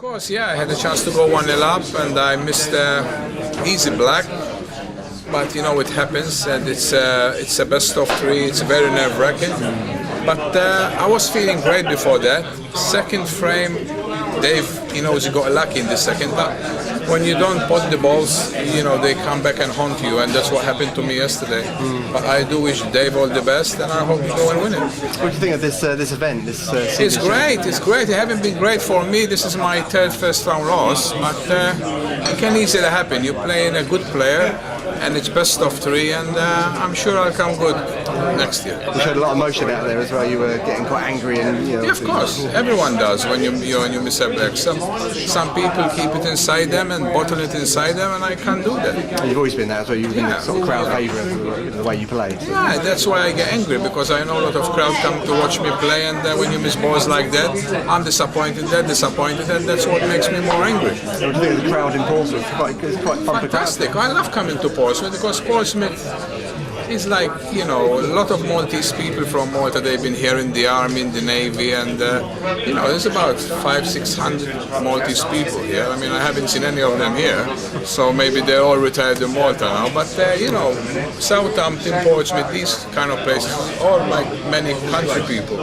course, yeah, I had a chance to go 1-0 up and I missed easy black. But you know, it happens, and it's a best of three. It's very nerve-wracking. But I was feeling great before that. Second frame, Dave, he got lucky in the second. But when you don't pot the balls, they come back and haunt you, and that's what happened to me yesterday. But I do wish Dave all the best, and I hope you go and win it. What do you think of this event? It's great. It's great. It hasn't been great for me. This is my third first-round loss, but it can easily happen. You're playing a good player, and it's best of three, and I'm sure I'll come good next year. You showed a lot of emotion out there as well. You were getting quite angry, and Yeah, of course, everyone does when you miss a black. Some people keep it inside them and bottle it inside them, and I can't do that. And you've always been that as well. You've been a sort of crowd favourite the way you play. So. Yeah, that's why I get angry, because I know a lot of crowd come to watch me play, and when you miss balls like that, I'm disappointed, they're disappointed, and that's what makes me more angry. What do you think of the crowd in Portsmouth? It's quite fun. Fantastic. I love coming to Portsmouth because Portsmouth is like, a lot of Maltese people from Malta. They've been here in the army, in the navy, and there's about 500-600 Maltese people here. I mean, I haven't seen any of them here, so maybe they're all retired in Malta now. But Southampton, Portsmouth, these kind of places, all like many country people.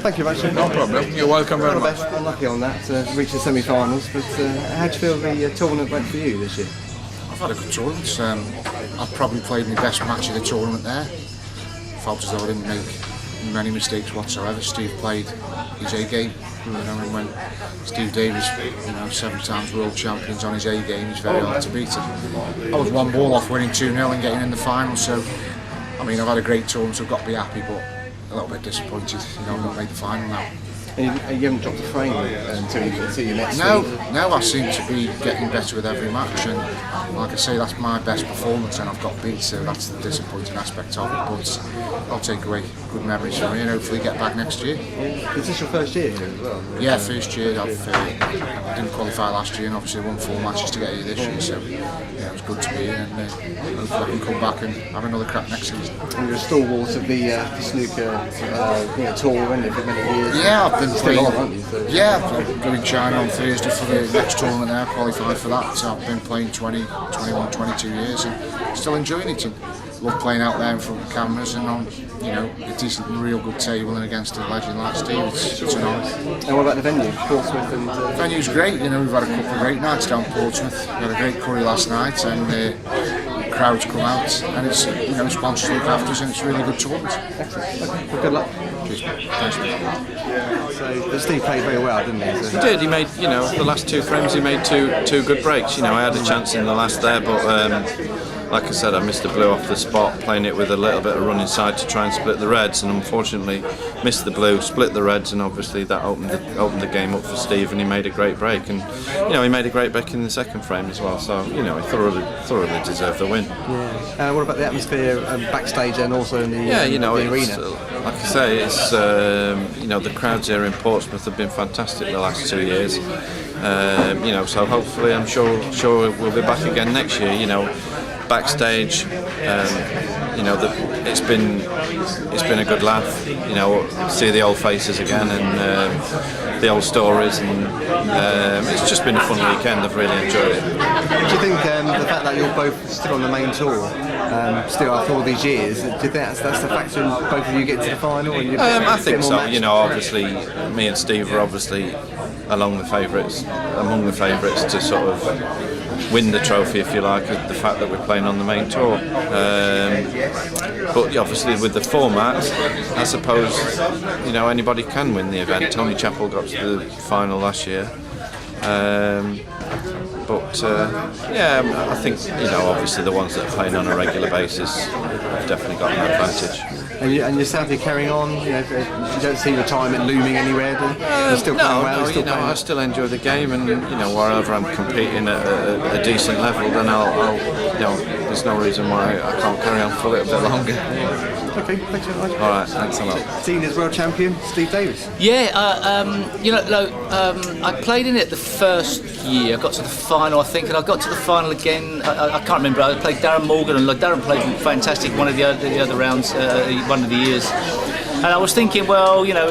Thank you very much. No problem. You're welcome very much. Unlucky on that to reach the semi-finals, but how do you feel the tournament went for you this year? I've had a good tournament. I've probably played my best match of the tournament there. Felt as though I didn't make many mistakes whatsoever. Steve played his A game. And when Steve Davis, 7 times world champions on his A game, he's very hard to beat. I was 1 ball off winning 2-0 and getting in the final. So, I've had a great tournament. So I've got to be happy, but a little bit disappointed. I've not made the final now. You haven't dropped a frame until you next No, week? no, I seem to be getting better with every match, and like I say, that's my best performance, and I've got beat, so that's the disappointing aspect of it, but I'll take away good memories from me and hopefully get back next year. Is this your first year here as well? Yeah, first year. I didn't qualify last year and obviously won 4 matches to get here this year, so yeah, it was good to be here, and hopefully I can come back and have another crack next season. And you're a stalwart of the snooker tour, isn't it, for many years? Yeah, I've been playing. Yeah, I'm going to China on Thursday for the next tournament there. I qualified for that. So I've been playing 21, 22 years and still enjoying it. And love playing out there in front of the cameras and on, a decent, real good table and against a legend like Steve. It's an honour. And what about the venue, Portsmouth? And the venue's great. We've had a couple of great nights down Portsmouth. We had a great curry last night, and crowds come out, and it's sponsors look after us, and it's a really good tournament. Excellent. Okay. Well, good luck. Cheers. Thanks, mate. So Steve played very well, didn't he? He did. He made, the last 2 frames he made two good breaks. I had a chance in the last there, but like I said, I missed the blue off the spot, playing it with a little bit of run inside to try and split the reds, and unfortunately missed the blue, split the reds, and obviously that opened the game up for Steve, and he made a great break, and he made a great break in the second frame as well. So he thoroughly deserved the win. Yeah. What about the atmosphere backstage and also in the the arena? Like I say, it's the crowds here in Portsmouth have been fantastic the last 2 years. So hopefully I'm sure we'll be back again next year. Backstage, it's been a good laugh. See the old faces again and the old stories, and it's just been a fun weekend. I've really enjoyed it. Do you think the fact that you're both still on the main tour, still after all these years, do you think that's the factor in both of you getting to the final? And I think so. Obviously, me and Steve are obviously among the favourites to sort of win the trophy, if you like, the fact that we're playing on the main tour. But obviously with the format, I suppose anybody can win the event. Tony Chappell got to the final last year. I think obviously the ones that are playing on a regular basis have definitely got an advantage. And yourself, you're carrying on. You don't see retirement looming anywhere. You're still playing well. I still enjoy the game, and wherever I'm competing at a decent level, then I'll there's no reason why I can't carry on for a little bit longer. Okay, thanks very much. All right, thanks a lot. Seniors world champion, Steve Davis. Yeah, I played in it the first year. I got to the final, I think, and I got to the final again. I can't remember. I played Darren Morgan, and Darren played fantastic one of the other rounds, one of the years. And I was thinking, well, you know,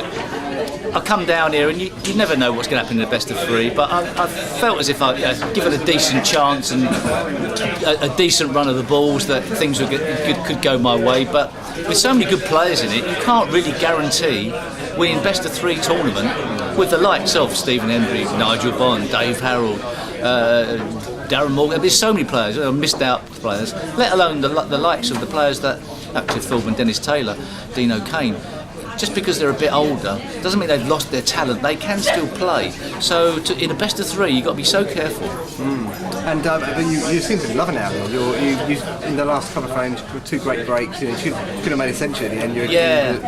I come down here and you never know what's going to happen in the best of 3, but I felt as if I given a decent chance and a decent run of the balls that things could go my way. But with so many good players in it, you can't really guarantee winning best of 3 tournament with the likes of Stephen Hendry, Nigel Bond, Dave Harold, Darren Morgan. There's so many players, missed out players, let alone the likes of the players that actually Philbin, Dennis Taylor, Dean O'Kane. Just because they're a bit older doesn't mean they've lost their talent. They can still play. So in a best of 3, you've got to be so careful. And you seem to be loving it out there. You in the last couple of frames, 2 great breaks. You could have made a century at the end. You're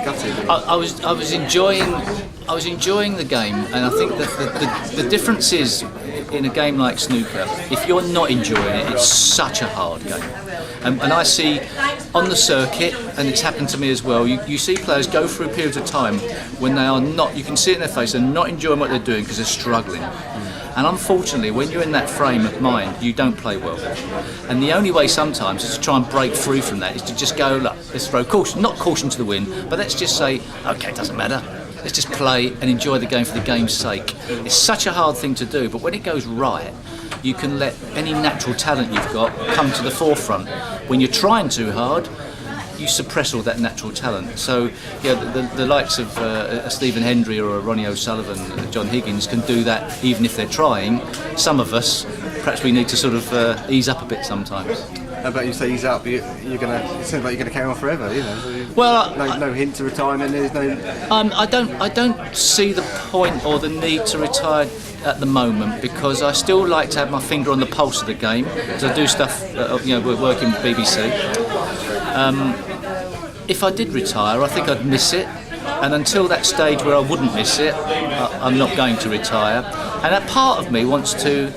gutted. I was enjoying the game, and I think that the difference is in a game like snooker, if you're not enjoying it, it's such a hard game. And I see on the circuit, and it's happened to me as well, you see players go through periods of time when they are not, you can see it in their face, they're not enjoying what they're doing because they're struggling. And unfortunately, when you're in that frame of mind, you don't play well. And the only way sometimes is to try and break free from that, is to just go, look, let's throw caution, not caution to the wind, but let's just say, okay, it doesn't matter. Let's just play and enjoy the game for the game's sake. It's such a hard thing to do, but when it goes right, you can let any natural talent you've got come to the forefront. When you're trying too hard, you suppress all that natural talent. So, yeah, the likes of Stephen Hendry or a Ronnie O'Sullivan, John Higgins can do that even if they're trying. Some of us, perhaps we need to sort of ease up a bit sometimes. How about you say ease up? It seems like you're going to carry on forever, you know. So well, no hint to retirement. There's no. I don't see the point or the need to retire at the moment, because I still like to have my finger on the pulse of the game. Because I do stuff, we're working with BBC. If I did retire, I think I'd miss it, and until that stage where I wouldn't miss it, I'm not going to retire. And that part of me wants to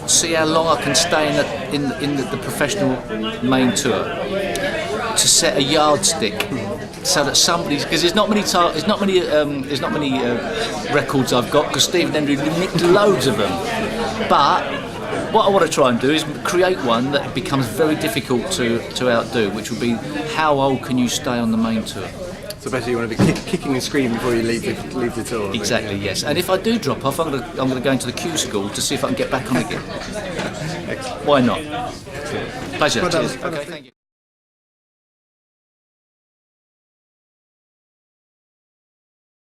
see how long I can stay in the professional main tour, to set a yardstick, so that somebody's, because there's not many records I've got, because Stephen Hendry nicked loads of them. But what I want to try and do is create one that becomes very difficult to outdo, which would be how old can you stay on the main tour. So basically, you want to be kicking and screaming before you leave the tour. Exactly, yes. And if I do drop off, I'm going to go into the Q school to see if I can get back on again. Why not? Pleasure. Well done. Cheers. Okay, thank you.